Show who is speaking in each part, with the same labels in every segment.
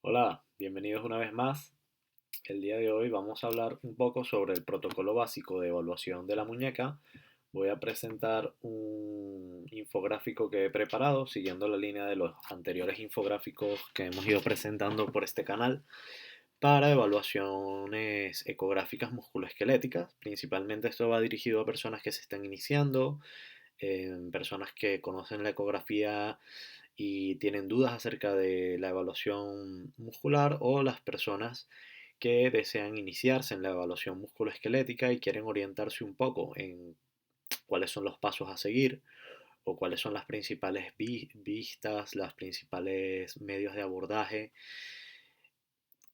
Speaker 1: Hola, bienvenidos una vez más. El día de hoy vamos a hablar un poco sobre el protocolo básico de evaluación de la muñeca. Voy a presentar un infográfico que he preparado siguiendo la línea de los anteriores infográficos que hemos ido presentando por este canal para evaluaciones ecográficas musculoesqueléticas. Principalmente esto va dirigido a personas que se están iniciando, personas que conocen la ecografía y tienen dudas acerca de la evaluación muscular, o las personas que desean iniciarse en la evaluación musculoesquelética y quieren orientarse un poco en cuáles son los pasos a seguir o cuáles son las principales vistas, las principales medios de abordaje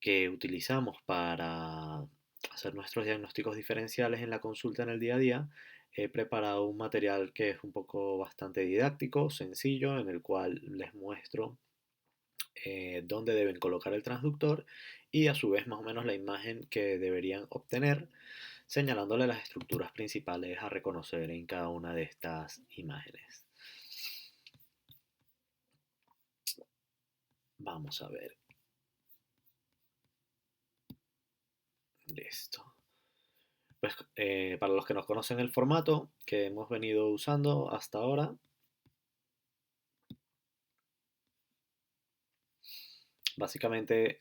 Speaker 1: que utilizamos para hacer nuestros diagnósticos diferenciales en la consulta en el día a día. He preparado un material que es un poco bastante didáctico, sencillo, en el cual les muestro dónde deben colocar el transductor y a su vez más o menos la imagen que deberían obtener, señalándole las estructuras principales a reconocer en cada una de estas imágenes. Vamos a ver. Listo. Pues para los que nos conocen el formato que hemos venido usando hasta ahora, básicamente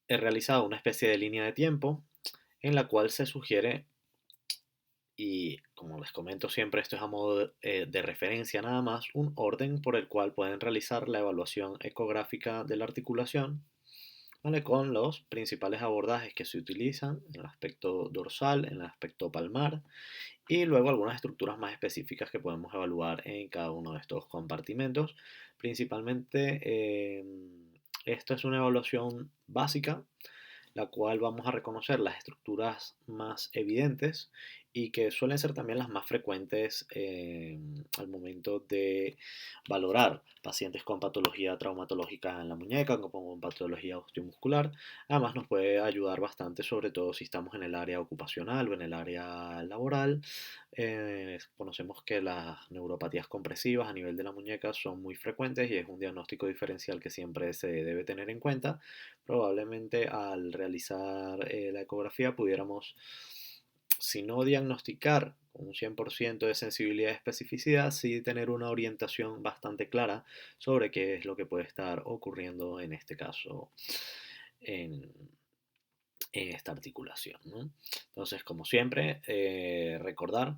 Speaker 1: he realizado una especie de línea de tiempo en la cual se sugiere, y como les comento siempre, esto es a modo de referencia nada más, un orden por el cual pueden realizar la evaluación ecográfica de la articulación, ¿vale? Con los principales abordajes que se utilizan en el aspecto dorsal, en el aspecto palmar, y luego algunas estructuras más específicas que podemos evaluar en cada uno de estos compartimentos. Principalmente, esto es una evaluación básica, la cual vamos a reconocer las estructuras más evidentes y que suelen ser también las más frecuentes al momento de valorar pacientes con patología traumatológica en la muñeca, como con patología osteomuscular. Además nos puede ayudar bastante, sobre todo si estamos en el área ocupacional o en el área laboral. Conocemos que las neuropatías compresivas a nivel de la muñeca son muy frecuentes y es un diagnóstico diferencial que siempre se debe tener en cuenta. Probablemente al realizar la ecografía pudiéramos, si no diagnosticar con un 100% de sensibilidad y especificidad, sí tener una orientación bastante clara sobre qué es lo que puede estar ocurriendo en este caso en, en esta articulación, ¿no? Entonces, como siempre, recordar,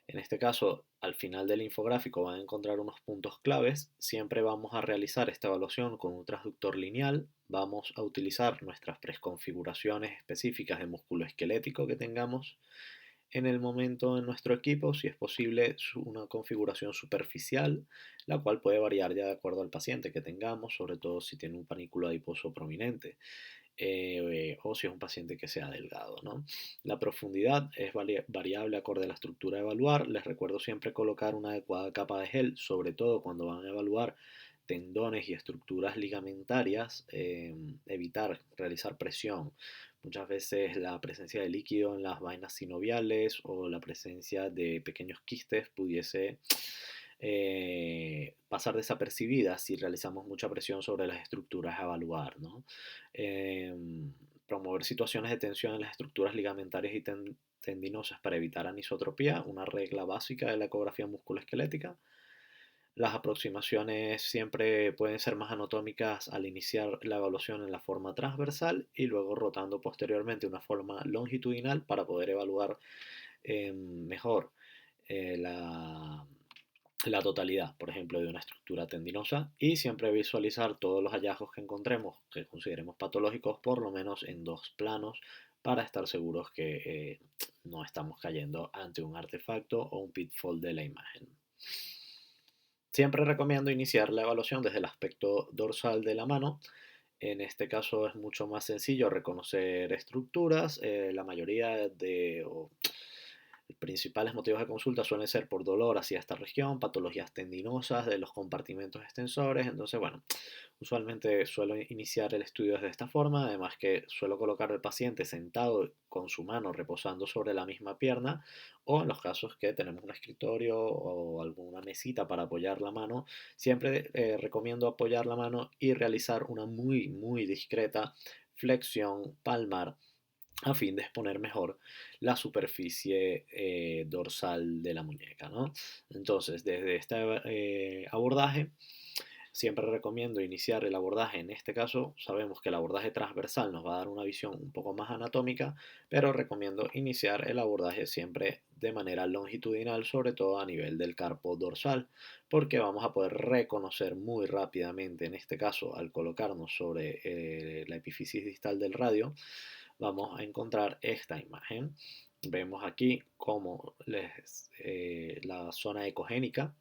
Speaker 1: en este caso, al final del infográfico van a encontrar unos puntos claves. Siempre vamos a realizar esta evaluación con un transductor lineal. Vamos a utilizar nuestras preconfiguraciones específicas de músculo esquelético que tengamos en el momento en nuestro equipo, si es posible, una configuración superficial, la cual puede variar ya de acuerdo al paciente que tengamos, sobre todo si tiene un panículo adiposo prominente, o si es un paciente que sea delgado, ¿no? La profundidad es variable acorde a la estructura a evaluar. Les recuerdo siempre colocar una adecuada capa de gel, sobre todo cuando van a evaluar tendones y estructuras ligamentarias, evitar realizar presión. Muchas veces la presencia de líquido en las vainas sinoviales o la presencia de pequeños quistes pudiese pasar desapercibida si realizamos mucha presión sobre las estructuras a evaluar, ¿no? Eh, Promover situaciones de tensión en las estructuras ligamentarias y tendinosas para evitar anisotropía, una regla básica de la ecografía musculoesquelética. Las aproximaciones siempre pueden ser más anatómicas al iniciar la evaluación en la forma transversal y luego rotando posteriormente una forma longitudinal para poder evaluar mejor la totalidad, por ejemplo, de una estructura tendinosa, y siempre visualizar todos los hallazgos que encontremos que consideremos patológicos, por lo menos en dos planos, para estar seguros que no estamos cayendo ante un artefacto o un pitfall de la imagen. Siempre recomiendo iniciar la evaluación desde el aspecto dorsal de la mano. En este caso es mucho más sencillo reconocer estructuras. La mayoría de, Los principales motivos de consulta suelen ser por dolor hacia esta región, patologías tendinosas de los compartimentos extensores. Entonces, bueno, usualmente suelo iniciar el estudio de esta forma, además que suelo colocar al paciente sentado con su mano reposando sobre la misma pierna, o en los casos que tenemos un escritorio o alguna mesita para apoyar la mano, siempre recomiendo apoyar la mano y realizar una muy discreta flexión palmar a fin de exponer mejor la superficie dorsal de la muñeca, ¿no? Entonces, desde este abordaje, siempre recomiendo iniciar el abordaje. En este caso, sabemos que el abordaje transversal nos va a dar una visión un poco más anatómica, pero recomiendo iniciar el abordaje siempre de manera longitudinal, sobre todo a nivel del carpo dorsal, porque vamos a poder reconocer muy rápidamente, en este caso, al colocarnos sobre la epífisis distal del radio, vamos a encontrar esta imagen. Vemos aquí cómo la zona ecogénica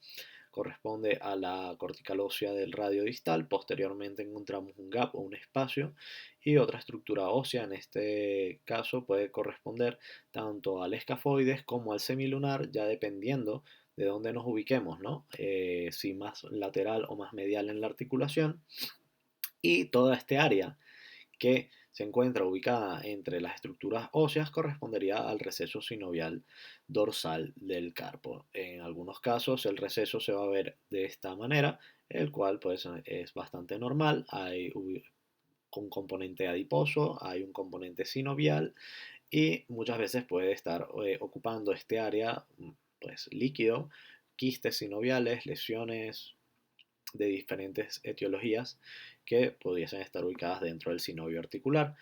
Speaker 1: corresponde a la cortical ósea del radio distal. Posteriormente encontramos un gap o un espacio y otra estructura ósea. En este caso puede corresponder tanto al escafoides como al semilunar, ya dependiendo de dónde nos ubiquemos, ¿no? Si más lateral o más medial en la articulación. Y toda este área que se encuentra ubicada entre las estructuras óseas correspondería al receso sinovial dorsal del carpo. En algunos casos el receso se va a ver de esta manera, el cual pues es bastante normal. Hay un componente adiposo, hay un componente sinovial y muchas veces puede estar ocupando este área pues líquido, quistes sinoviales, lesiones de diferentes etiologías que pudiesen estar ubicadas dentro del sinovio articular.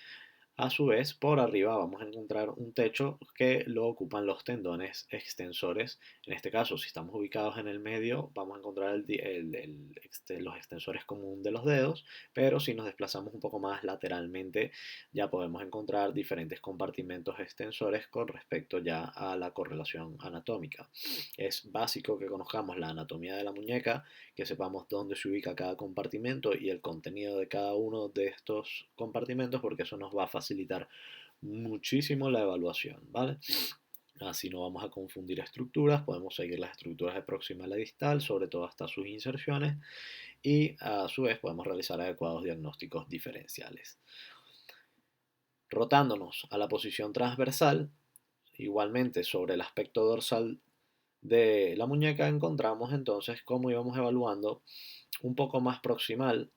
Speaker 1: A su vez, por arriba vamos a encontrar un techo que lo ocupan los tendones extensores. En este caso, si estamos ubicados en el medio, vamos a encontrar los extensores común de los dedos, pero si nos desplazamos un poco más lateralmente, ya podemos encontrar diferentes compartimentos extensores con respecto ya a la correlación anatómica. Es básico que conozcamos la anatomía de la muñeca, que sepamos dónde se ubica cada compartimento y el contenido de cada uno de estos compartimentos, porque eso nos va a facilitar muchísimo la evaluación, ¿vale? Así no vamos a confundir estructuras, podemos seguir las estructuras de proximal a distal, sobre todo hasta sus inserciones, y a su vez podemos realizar adecuados diagnósticos diferenciales. Rotándonos a la posición transversal, igualmente sobre el aspecto dorsal de la muñeca, encontramos entonces cómo íbamos evaluando un poco más proximal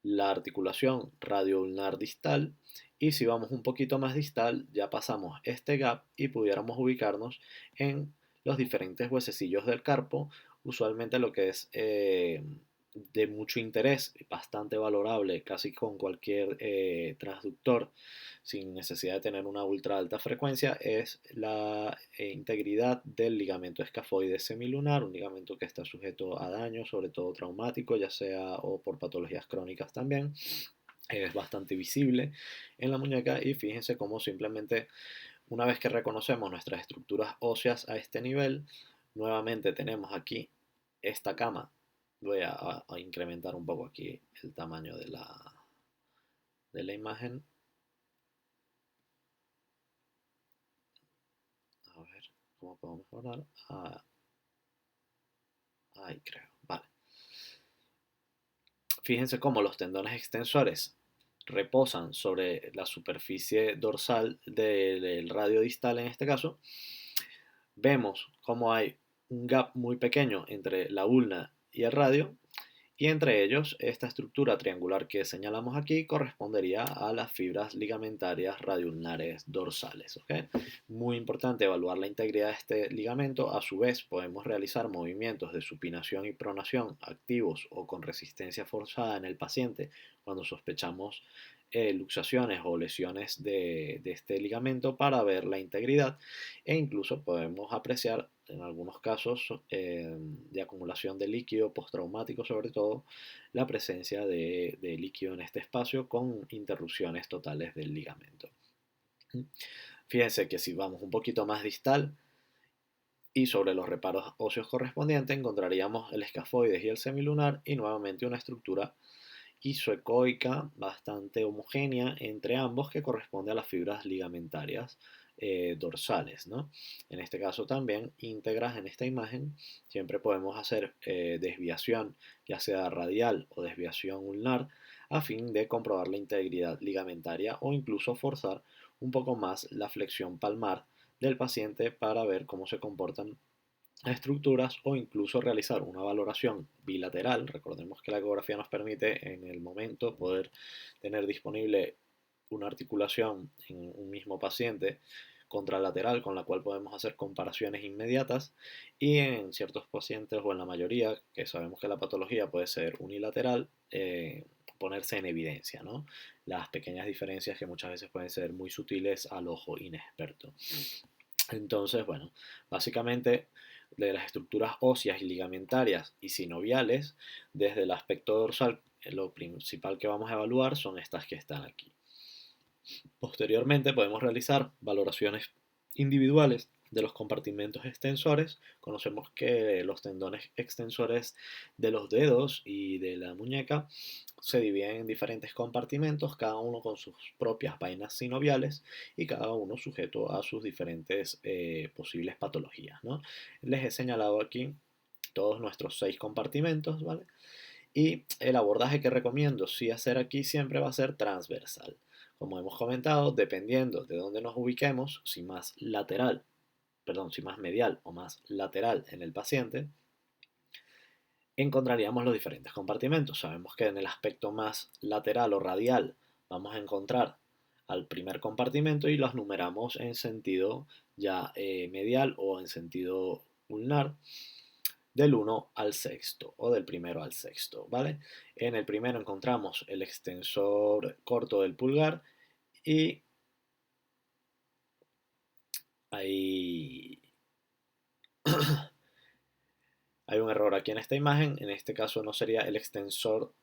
Speaker 1: la articulación radioulnar distal, y si vamos un poquito más distal ya pasamos este gap y pudiéramos ubicarnos en los diferentes huesecillos del carpo. Usualmente lo que es de mucho interés, bastante valorable casi con cualquier transductor sin necesidad de tener una ultra alta frecuencia, es la integridad del ligamento escafoide semilunar, un ligamento que está sujeto a daño, sobre todo traumático, ya sea o por patologías crónicas también. Es bastante visible en la muñeca y fíjense cómo simplemente una vez que reconocemos nuestras estructuras óseas a este nivel, nuevamente tenemos aquí esta cama. Voy a incrementar un poco aquí el tamaño de la imagen. A ver cómo puedo mejorar. Ahí creo. Vale. Fíjense cómo los tendones extensores reposan sobre la superficie dorsal del radio distal en este caso. Vemos cómo hay un gap muy pequeño entre la ulna y el radio, y entre ellos esta estructura triangular que señalamos aquí correspondería a las fibras ligamentarias radioulnares dorsales. ¿Okay? Muy importante evaluar la integridad de este ligamento. A su vez podemos realizar movimientos de supinación y pronación activos o con resistencia forzada en el paciente cuando sospechamos luxaciones o lesiones de este ligamento para ver la integridad, e incluso podemos apreciar en algunos casos de acumulación de líquido postraumático, sobre todo la presencia de líquido en este espacio con interrupciones totales del ligamento. Fíjense que si vamos un poquito más distal y sobre los reparos óseos correspondientes encontraríamos el escafoides y el semilunar y nuevamente una estructura isoecoica bastante homogénea entre ambos que corresponde a las fibras ligamentarias dorsales, ¿no? En este caso también íntegras en esta imagen, siempre podemos hacer desviación, ya sea radial o desviación ulnar, a fin de comprobar la integridad ligamentaria o incluso forzar un poco más la flexión palmar del paciente para ver cómo se comportan estructuras o incluso realizar una valoración bilateral. Recordemos que la ecografía nos permite en el momento poder tener disponible una articulación en un mismo paciente contralateral con la cual podemos hacer comparaciones inmediatas, y en ciertos pacientes o en la mayoría que sabemos que la patología puede ser unilateral, ponerse en evidencia, ¿no? Las pequeñas diferencias que muchas veces pueden ser muy sutiles al ojo inexperto. Entonces, bueno, básicamente de las estructuras óseas y ligamentarias y sinoviales, desde el aspecto dorsal, lo principal que vamos a evaluar son estas que están aquí. Posteriormente podemos realizar valoraciones individuales de los compartimentos extensores. Conocemos que los tendones extensores de los dedos y de la muñeca se dividen en diferentes compartimentos, cada uno con sus propias vainas sinoviales y cada uno sujeto a sus diferentes posibles patologías, ¿no? Les he señalado aquí todos nuestros 6 compartimentos, ¿vale? Y el abordaje que recomiendo sí hacer aquí siempre va a ser transversal. Como hemos comentado, dependiendo de dónde nos ubiquemos, si más lateral, perdón, si más medial o más lateral en el paciente, encontraríamos los diferentes compartimentos. Sabemos que en el aspecto más lateral o radial vamos a encontrar al primer compartimento y los numeramos en sentido ya medial o en sentido ulnar, del 1 al sexto o del primero al sexto, ¿vale? En el primero encontramos el extensor corto del pulgar y ahí hay un error aquí en esta imagen. En este caso no sería el extensor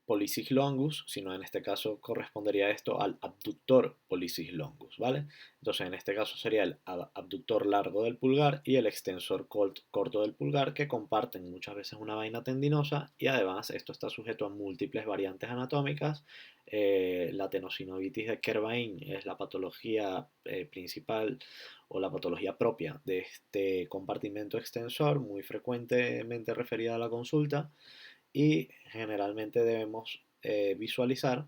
Speaker 1: pollicis longus, sino en este caso correspondería esto al abductor pollicis longus, ¿vale? Entonces en este caso sería el abductor largo del pulgar y el extensor corto del pulgar, que comparten muchas veces una vaina tendinosa, y además esto está sujeto a múltiples variantes anatómicas. La tenosinovitis de Kervain es la patología principal o la patología propia de este compartimento extensor, muy frecuentemente referida a la consulta, y generalmente debemos visualizar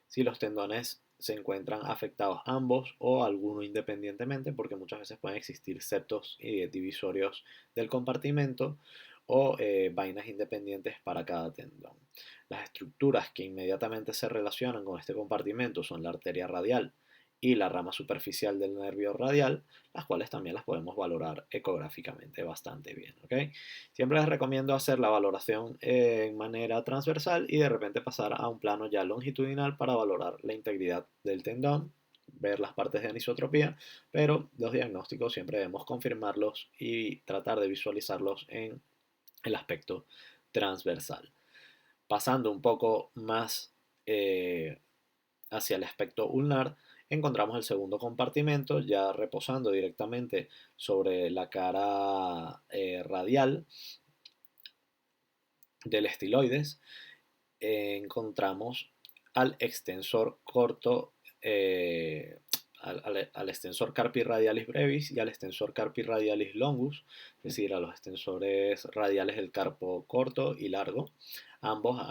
Speaker 1: si los tendones se encuentran afectados ambos o alguno independientemente, porque muchas veces pueden existir septos divisorios del compartimento o vainas independientes para cada tendón. Las estructuras que inmediatamente se relacionan con este compartimento son la arteria radial y la rama superficial del nervio radial, las cuales también las podemos valorar ecográficamente bastante bien, ¿ok? Siempre les recomiendo hacer la valoración en manera transversal y de repente pasar a un plano ya longitudinal para valorar la integridad del tendón, ver las partes de anisotropía, pero los diagnósticos siempre debemos confirmarlos y tratar de visualizarlos en el aspecto transversal. Pasando un poco más hacia el aspecto ulnar, encontramos el segundo compartimento ya reposando directamente sobre la cara radial del estiloides. Encontramos al extensor corto, al extensor carpi radialis brevis y al extensor carpi radialis longus, es decir, a los extensores radiales del carpo corto y largo. Ambos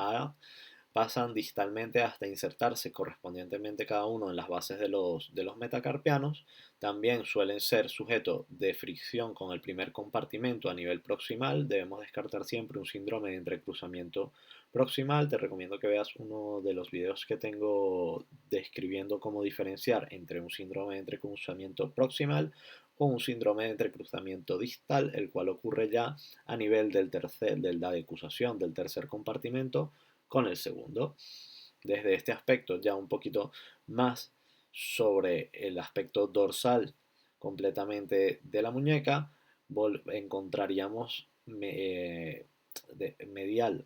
Speaker 1: pasan distalmente hasta insertarse correspondientemente cada uno en las bases de los metacarpianos. También suelen ser sujetos de fricción con el primer compartimento a nivel proximal. Debemos descartar siempre un síndrome de entrecruzamiento proximal. Te recomiendo que veas uno de los videos que tengo describiendo cómo diferenciar entre un síndrome de entrecruzamiento proximal o un síndrome de entrecruzamiento distal, el cual ocurre ya a nivel de la decusación del tercer compartimento con el segundo. Desde este aspecto ya un poquito más sobre el aspecto dorsal completamente de la muñeca, encontraríamos medial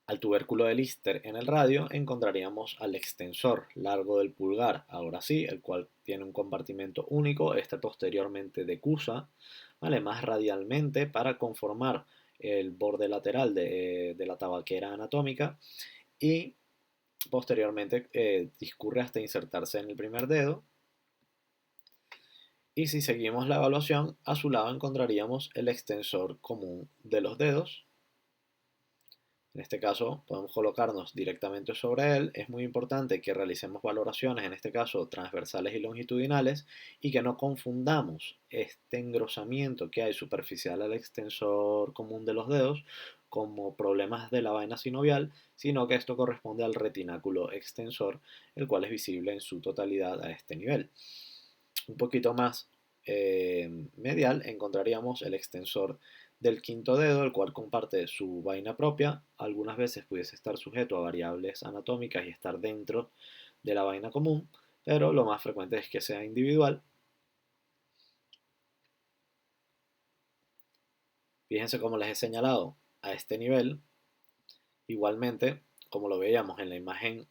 Speaker 1: al tubérculo de Lister en el radio, encontraríamos al extensor largo del pulgar, ahora sí, el cual tiene un compartimento único. Este posteriormente decusa, ¿vale?, más radialmente para conformar el borde lateral de la tabaquera anatómica, y Posteriormente discurre hasta insertarse en el primer dedo. Y si seguimos la evaluación, a su lado encontraríamos el extensor común de los dedos. En este caso podemos colocarnos directamente sobre él. Es muy importante que realicemos valoraciones, en este caso transversales y longitudinales, y que no confundamos este engrosamiento que hay superficial al extensor común de los dedos como problemas de la vaina sinovial, sino que esto corresponde al retináculo extensor, el cual es visible en su totalidad a este nivel. Un poquito más medial encontraríamos el extensor del quinto dedo, el cual comparte su vaina propia. Algunas veces pudiese estar sujeto a variables anatómicas y estar dentro de la vaina común, pero lo más frecuente es que sea individual. Fíjense cómo les he señalado a este nivel. Igualmente, como lo veíamos en la imagen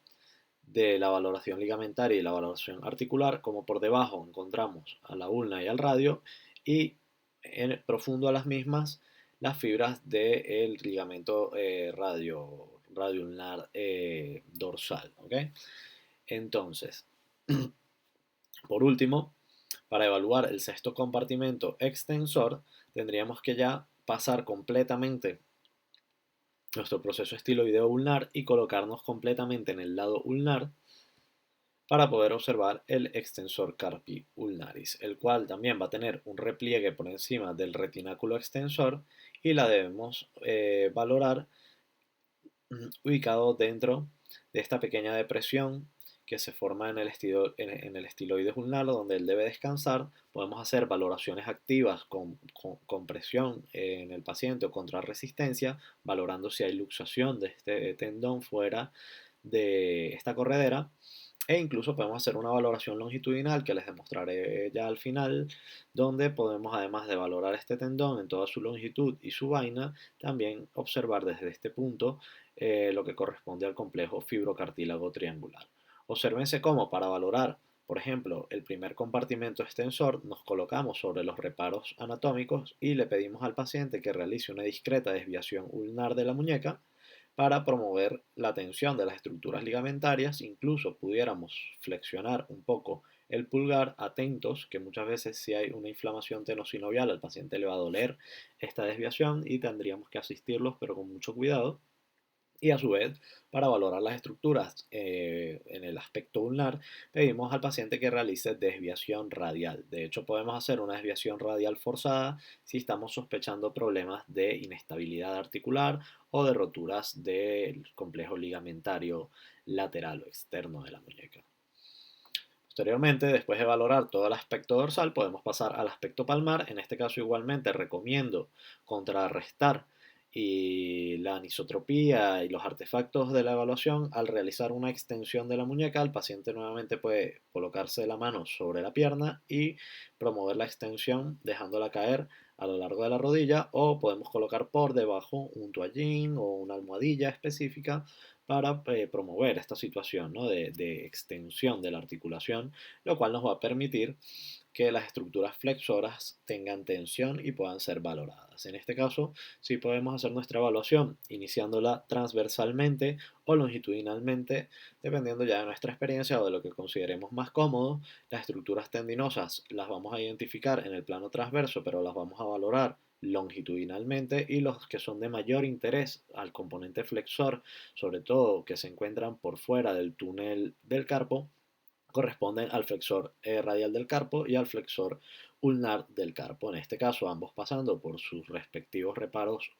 Speaker 1: de la valoración ligamentaria y la valoración articular, como por debajo encontramos a la ulna y al radio, y en profundo a las mismas las fibras del ligamento radioulnar dorsal. ¿Okay? Entonces, por último, para evaluar el sexto compartimento extensor, tendríamos que ya pasar completamente nuestro proceso estiloideo ulnar y colocarnos completamente en el lado ulnar para poder observar el extensor carpi ulnaris, el cual también va a tener un repliegue por encima del retináculo extensor y la debemos valorar ubicado dentro de esta pequeña depresión que se forma en el estiloides ulnar, donde él debe descansar. Podemos hacer valoraciones activas con presión en el paciente o contra resistencia, valorando si hay luxación de este tendón fuera de esta corredera, e incluso podemos hacer una valoración longitudinal que les demostraré ya al final, donde podemos, además de valorar este tendón en toda su longitud y su vaina, también observar desde este punto lo que corresponde al complejo fibrocartílago triangular. Obsérvense cómo para valorar, por ejemplo, el primer compartimento extensor, nos colocamos sobre los reparos anatómicos y le pedimos al paciente que realice una discreta desviación ulnar de la muñeca para promover la tensión de las estructuras ligamentarias. Incluso pudiéramos flexionar un poco el pulgar, atentos que muchas veces si hay una inflamación tenosinovial al paciente le va a doler esta desviación y tendríamos que asistirlos, pero con mucho cuidado. Y a su vez, para valorar las estructuras en el aspecto ulnar, pedimos al paciente que realice desviación radial. De hecho, podemos hacer una desviación radial forzada si estamos sospechando problemas de inestabilidad articular o de roturas del complejo ligamentario lateral o externo de la muñeca. Posteriormente, después de valorar todo el aspecto dorsal, podemos pasar al aspecto palmar. En este caso, igualmente recomiendo contrarrestar y la anisotropía y los artefactos de la evaluación. Al realizar una extensión de la muñeca, el paciente nuevamente puede colocarse la mano sobre la pierna y promover la extensión dejándola caer a lo largo de la rodilla, o podemos colocar por debajo un toallín o una almohadilla específica para promover esta situación, ¿no?, de extensión de la articulación, lo cual nos va a permitir que las estructuras flexoras tengan tensión y puedan ser valoradas. En este caso, sí podemos hacer nuestra evaluación iniciándola transversalmente o longitudinalmente, dependiendo ya de nuestra experiencia o de lo que consideremos más cómodo. Las estructuras tendinosas las vamos a identificar en el plano transverso, pero las vamos a valorar longitudinalmente, y los que son de mayor interés al componente flexor, sobre todo que se encuentran por fuera del túnel del carpo, corresponden al flexor radial del carpo y al flexor ulnar del carpo. En este caso, ambos pasando por sus respectivos reparos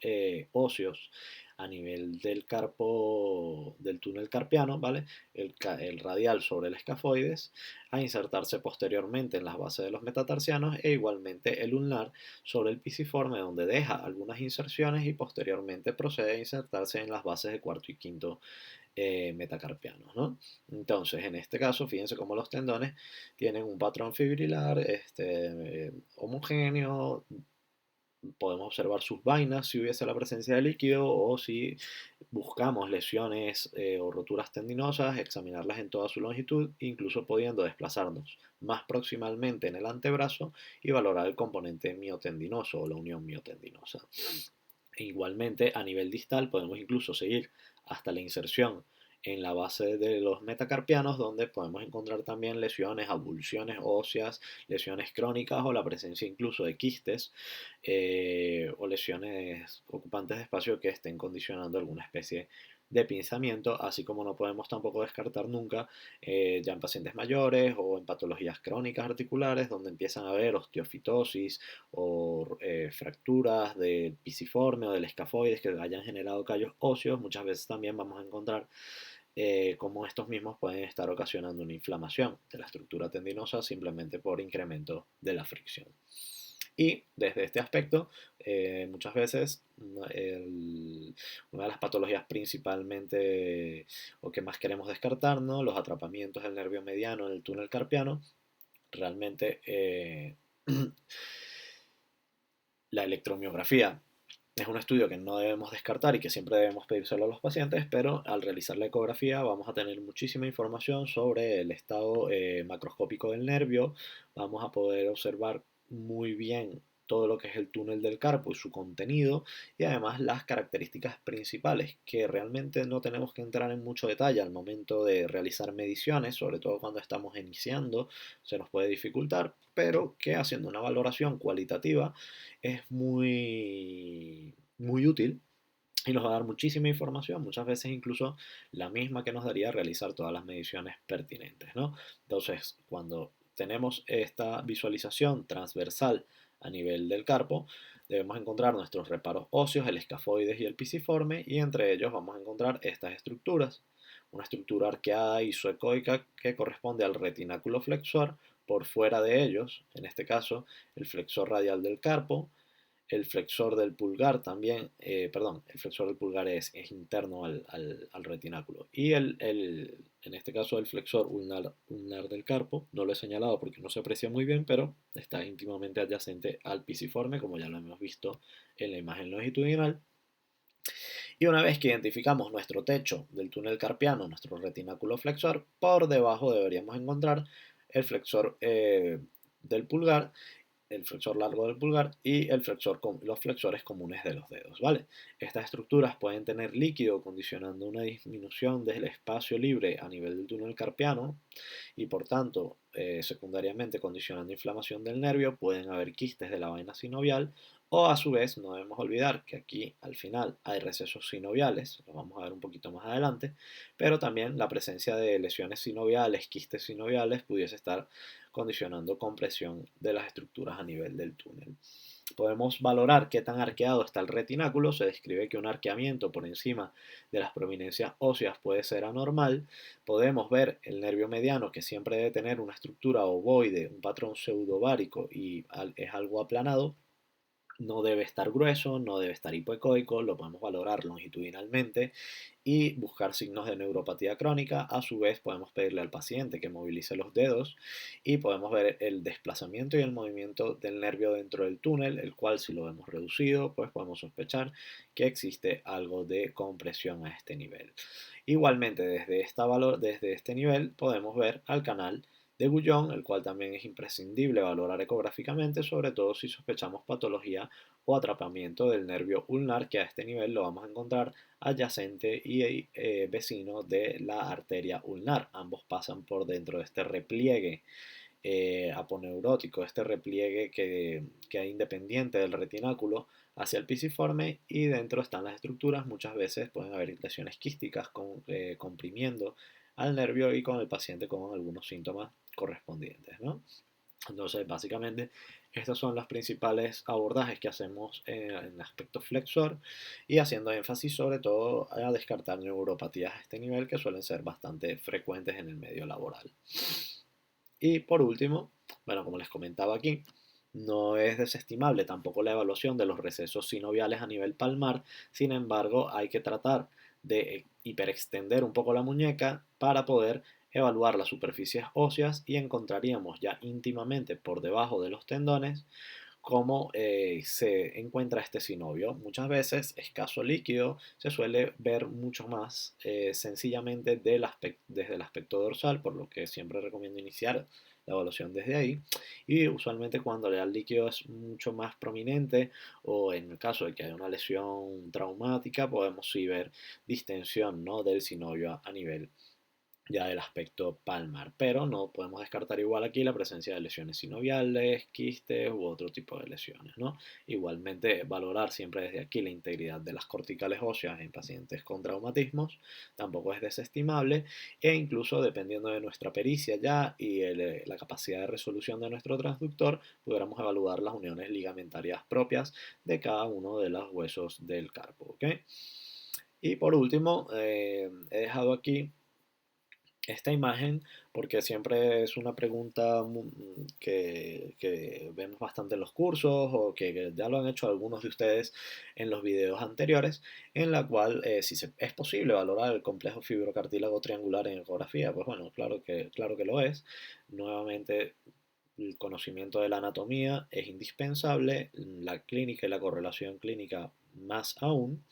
Speaker 1: óseos a nivel del carpo, del túnel carpiano, ¿vale? El radial sobre el escafoides, a insertarse posteriormente en las bases de los metatarsianos, e igualmente el ulnar sobre el pisiforme, donde deja algunas inserciones y posteriormente procede a insertarse en las bases de cuarto y quinto metacarpianos, ¿no? Entonces, en este caso, fíjense cómo los tendones tienen un patrón fibrilar homogéneo. Podemos observar sus vainas si hubiese la presencia de líquido, o si buscamos lesiones o roturas tendinosas, examinarlas en toda su longitud, incluso pudiendo desplazarnos más proximalmente en el antebrazo y valorar el componente miotendinoso o la unión miotendinosa. E igualmente, a nivel distal, podemos incluso seguir hasta la inserción en la base de los metacarpianos, donde podemos encontrar también lesiones, avulsiones óseas, lesiones crónicas o la presencia incluso de quistes o lesiones ocupantes de espacio que estén condicionando alguna especie de pinzamiento, así como no podemos tampoco descartar nunca ya en pacientes mayores o en patologías crónicas articulares donde empiezan a haber osteofitosis o fracturas del pisiforme o del escafoides que hayan generado callos óseos. Muchas veces también vamos a encontrar cómo estos mismos pueden estar ocasionando una inflamación de la estructura tendinosa simplemente por incremento de la fricción. Y desde este aspecto, muchas veces una de las patologías principalmente o que más queremos descartar, ¿no? Los atrapamientos del nervio mediano en el túnel carpiano, realmente la electromiografía es un estudio que no debemos descartar y que siempre debemos pedírselo a los pacientes, pero al realizar la ecografía vamos a tener muchísima información sobre el estado macroscópico del nervio, vamos a poder observar muy bien todo lo que es el túnel del carpo y su contenido y además las características principales que realmente no tenemos que entrar en mucho detalle al momento de realizar mediciones, sobre todo cuando estamos iniciando, se nos puede dificultar, pero que haciendo una valoración cualitativa es muy útil y nos va a dar muchísima información, muchas veces incluso la misma que nos daría realizar todas las mediciones pertinentes, ¿no? Entonces, cuando tenemos esta visualización transversal a nivel del carpo, debemos encontrar nuestros reparos óseos, el escafoides y el pisiforme, y entre ellos vamos a encontrar estas estructuras. Una estructura arqueada isoecoica que corresponde al retináculo flexor, por fuera de ellos, en este caso, el flexor radial del carpo, el flexor del pulgar también, perdón, el flexor del pulgar es interno al retináculo. Y en este caso el flexor ulnar del carpo, no lo he señalado porque no se aprecia muy bien, pero está íntimamente adyacente al pisiforme, como ya lo hemos visto en la imagen longitudinal. Y una vez que identificamos nuestro techo del túnel carpiano, nuestro retináculo flexor, por debajo deberíamos encontrar el flexor del pulgar, el flexor largo del pulgar y los flexores comunes de los dedos, ¿vale? Estas estructuras pueden tener líquido condicionando una disminución del espacio libre a nivel del túnel carpiano y por tanto, secundariamente condicionando inflamación del nervio, pueden haber quistes de la vaina sinovial o a su vez no debemos olvidar que aquí al final hay recesos sinoviales, lo vamos a ver un poquito más adelante, pero también la presencia de lesiones sinoviales, quistes sinoviales pudiese estar condicionando compresión de las estructuras a nivel del túnel. Podemos valorar qué tan arqueado está el retináculo. Se describe que un arqueamiento por encima de las prominencias óseas puede ser anormal. Podemos ver el nervio mediano que siempre debe tener una estructura ovoide, un patrón pseudovárico y es algo aplanado. No debe estar grueso, no debe estar hipoecoico, lo podemos valorar longitudinalmente y buscar signos de neuropatía crónica. A su vez podemos pedirle al paciente que movilice los dedos y podemos ver el desplazamiento y el movimiento del nervio dentro del túnel, el cual si lo vemos reducido, pues podemos sospechar que existe algo de compresión a este nivel. Igualmente desde este nivel podemos ver al canal de Gullón, el cual también es imprescindible valorar ecográficamente, sobre todo si sospechamos patología o atrapamiento del nervio ulnar, que a este nivel lo vamos a encontrar adyacente y vecino de la arteria ulnar. Ambos pasan por dentro de este repliegue aponeurótico, este repliegue que es independiente del retináculo hacia el pisiforme y dentro están las estructuras. Muchas veces pueden haber lesiones quísticas comprimiendo al nervio y con el paciente con algunos síntomas correspondientes, ¿no? Entonces, básicamente, estos son los principales abordajes que hacemos en el aspecto flexor y haciendo énfasis sobre todo a descartar neuropatías a este nivel que suelen ser bastante frecuentes en el medio laboral. Y por último, bueno, como les comentaba aquí, no es desestimable tampoco la evaluación de los recesos sinoviales a nivel palmar, sin embargo hay que tratar de hiperextender un poco la muñeca para poder evaluar las superficies óseas y encontraríamos ya íntimamente por debajo de los tendones cómo se encuentra este sinovio. Muchas veces escaso líquido, se suele ver mucho más sencillamente desde el aspecto dorsal, por lo que siempre recomiendo iniciar la evaluación desde ahí. Y usualmente cuando ya el líquido es mucho más prominente o en el caso de que haya una lesión traumática, podemos sí ver distensión, ¿no?, del sinovio a nivel ya del aspecto palmar, pero no podemos descartar igual aquí la presencia de lesiones sinoviales, quistes u otro tipo de lesiones, ¿no? Igualmente, valorar siempre desde aquí la integridad de las corticales óseas en pacientes con traumatismos tampoco es desestimable, e incluso dependiendo de nuestra pericia ya y la capacidad de resolución de nuestro transductor, pudiéramos evaluar las uniones ligamentarias propias de cada uno de los huesos del carpo, ¿ok? Y por último, he dejado aquí esta imagen porque siempre es una pregunta que vemos bastante en los cursos o que ya lo han hecho algunos de ustedes en los videos anteriores, en la cual si es posible valorar el complejo fibrocartílago triangular en ecografía. Pues bueno, claro que lo es. Nuevamente, el conocimiento de la anatomía es indispensable, la clínica y la correlación clínica más aún.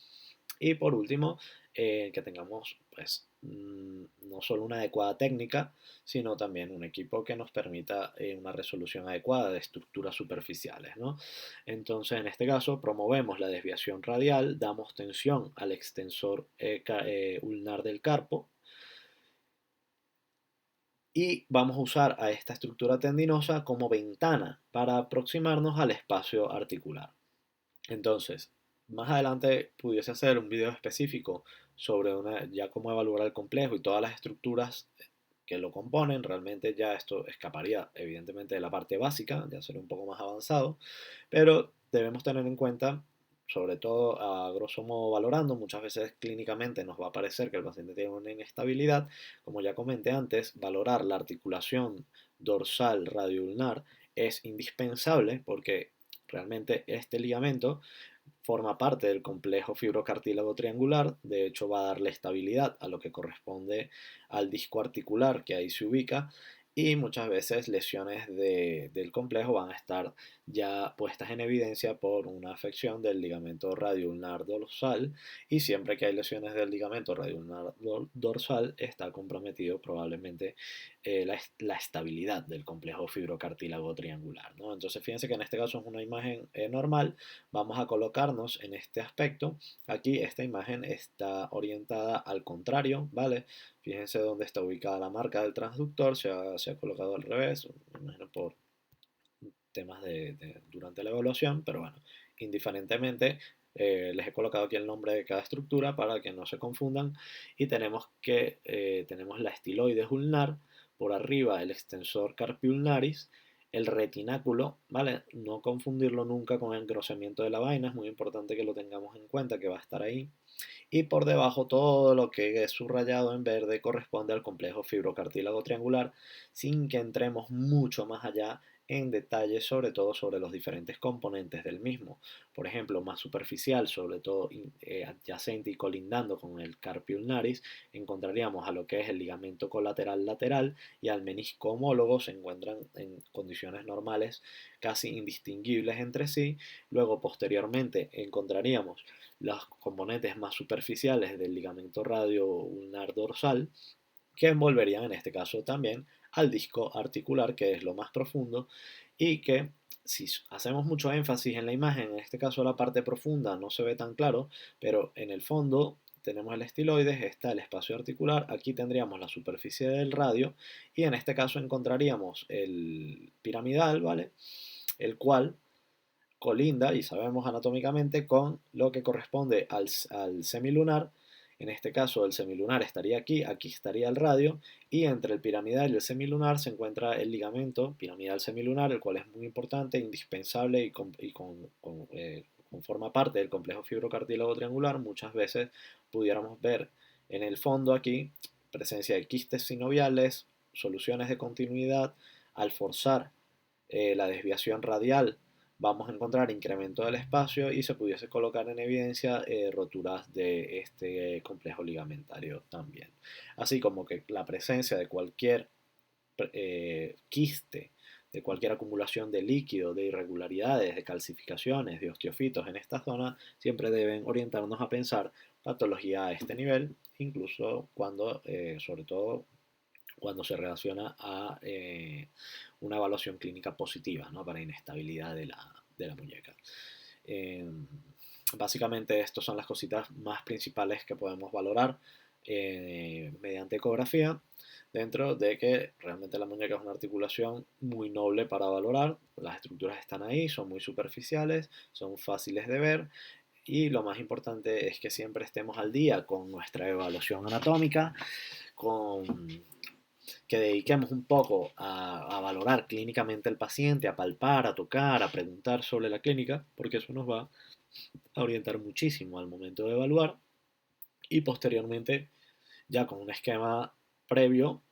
Speaker 1: Y por último, que tengamos pues no solo una adecuada técnica, sino también un equipo que nos permita una resolución adecuada de estructuras superficiales, ¿no? Entonces, en este caso, promovemos la desviación radial, damos tensión al extensor ulnar del carpo y vamos a usar a esta estructura tendinosa como ventana para aproximarnos al espacio articular. Entonces, más adelante pudiese hacer un video específico sobre ya cómo evaluar el complejo y todas las estructuras que lo componen. Realmente ya esto escaparía evidentemente de la parte básica, ya sería un poco más avanzado, pero debemos tener en cuenta, sobre todo a grosso modo valorando, muchas veces clínicamente nos va a parecer que el paciente tiene una inestabilidad. Como ya comenté antes, valorar la articulación dorsal radioulnar es indispensable porque realmente este ligamento forma parte del complejo fibrocartílago triangular, de hecho va a darle estabilidad a lo que corresponde al disco articular que ahí se ubica, y muchas veces lesiones del complejo van a estar ya puestas en evidencia por una afección del ligamento radioulnar dorsal, y siempre que hay lesiones del ligamento radioulnar dorsal está comprometido probablemente la estabilidad del complejo fibrocartílago triangular, ¿no? Entonces fíjense que en este caso es una imagen normal. Vamos a colocarnos en este aspecto. Aquí esta imagen está orientada al contrario, ¿vale? Fíjense dónde está ubicada la marca del transductor, se ha colocado al revés, me imagino por temas durante la evaluación, pero bueno, indiferentemente, les he colocado aquí el nombre de cada estructura para que no se confundan, y tenemos la estiloides ulnar, por arriba el extensor carpi ulnaris, el retináculo, ¿vale? No confundirlo nunca con el engrosamiento de la vaina, es muy importante que lo tengamos en cuenta, que va a estar ahí. Y por debajo todo lo que es subrayado en verde corresponde al complejo fibrocartílago triangular, sin que entremos mucho más allá en detalle, sobre todo sobre los diferentes componentes del mismo. Por ejemplo, más superficial, sobre todo adyacente y colindando con el carpio ulnaris, encontraríamos a lo que es el ligamento colateral lateral y al menisco homólogo. Se encuentran en condiciones normales casi indistinguibles entre sí. Luego, posteriormente, encontraríamos los componentes más superficiales del ligamento radio ulnar dorsal, que envolverían en este caso también al disco articular, que es lo más profundo, y que si hacemos mucho énfasis en la imagen, en este caso la parte profunda no se ve tan claro, pero en el fondo tenemos el estiloides, está el espacio articular, aquí tendríamos la superficie del radio, y en este caso encontraríamos el piramidal, ¿vale? El cual colinda, y sabemos anatómicamente, con lo que corresponde al semilunar. En este caso el semilunar estaría aquí, aquí estaría el radio, y entre el piramidal y el semilunar se encuentra el ligamento piramidal semilunar, el cual es muy importante, indispensable forma parte del complejo fibrocartílago triangular. Muchas veces pudiéramos ver en el fondo aquí presencia de quistes sinoviales, soluciones de continuidad. Al forzar la desviación radial vamos a encontrar incremento del espacio y se pudiese colocar en evidencia roturas de este complejo ligamentario también. Así como que la presencia de cualquier quiste, de cualquier acumulación de líquido, de irregularidades, de calcificaciones, de osteofitos en esta zona, siempre deben orientarnos a pensar patología a este nivel, incluso cuando, sobre todo cuando se relaciona a una evaluación clínica positiva, ¿no? Para inestabilidad de la muñeca. Eh, Básicamente estas son las cositas más principales que podemos valorar mediante ecografía, dentro de que realmente la muñeca es una articulación muy noble para valorar, las estructuras están ahí, son muy superficiales, son fáciles de ver, y lo más importante es que siempre estemos al día con nuestra evaluación anatómica, con que dediquemos un poco a valorar clínicamente al paciente, a palpar, a tocar, a preguntar sobre la clínica, porque eso nos va a orientar muchísimo al momento de evaluar, y posteriormente, ya con un esquema previo,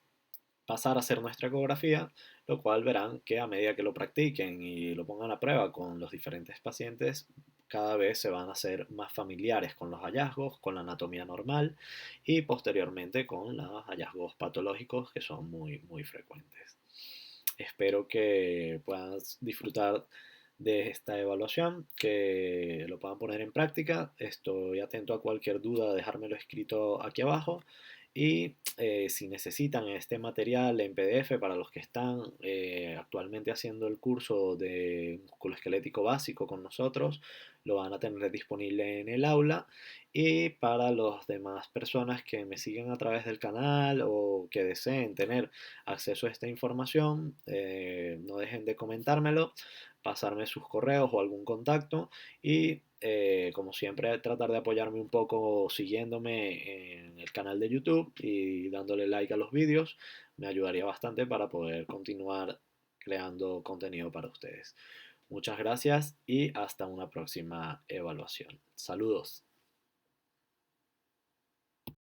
Speaker 1: pasar a hacer nuestra ecografía, lo cual verán que a medida que lo practiquen y lo pongan a prueba con los diferentes pacientes, cada vez se van a hacer más familiares con los hallazgos, con la anatomía normal y posteriormente con los hallazgos patológicos que son muy frecuentes. Espero que puedan disfrutar de esta evaluación, que lo puedan poner en práctica. Estoy atento a cualquier duda, dejármelo escrito aquí abajo. Y si necesitan este material en PDF para los que están actualmente haciendo el curso de musculoesquelético básico con nosotros, lo van a tener disponible en el aula. Y para las demás personas que me siguen a través del canal o que deseen tener acceso a esta información, no dejen de comentármelo, pasarme sus correos o algún contacto y como siempre tratar de apoyarme un poco siguiéndome en el canal de YouTube y dándole like a los vídeos me ayudaría bastante para poder continuar creando contenido para ustedes. Muchas gracias y hasta una próxima evaluación. Saludos.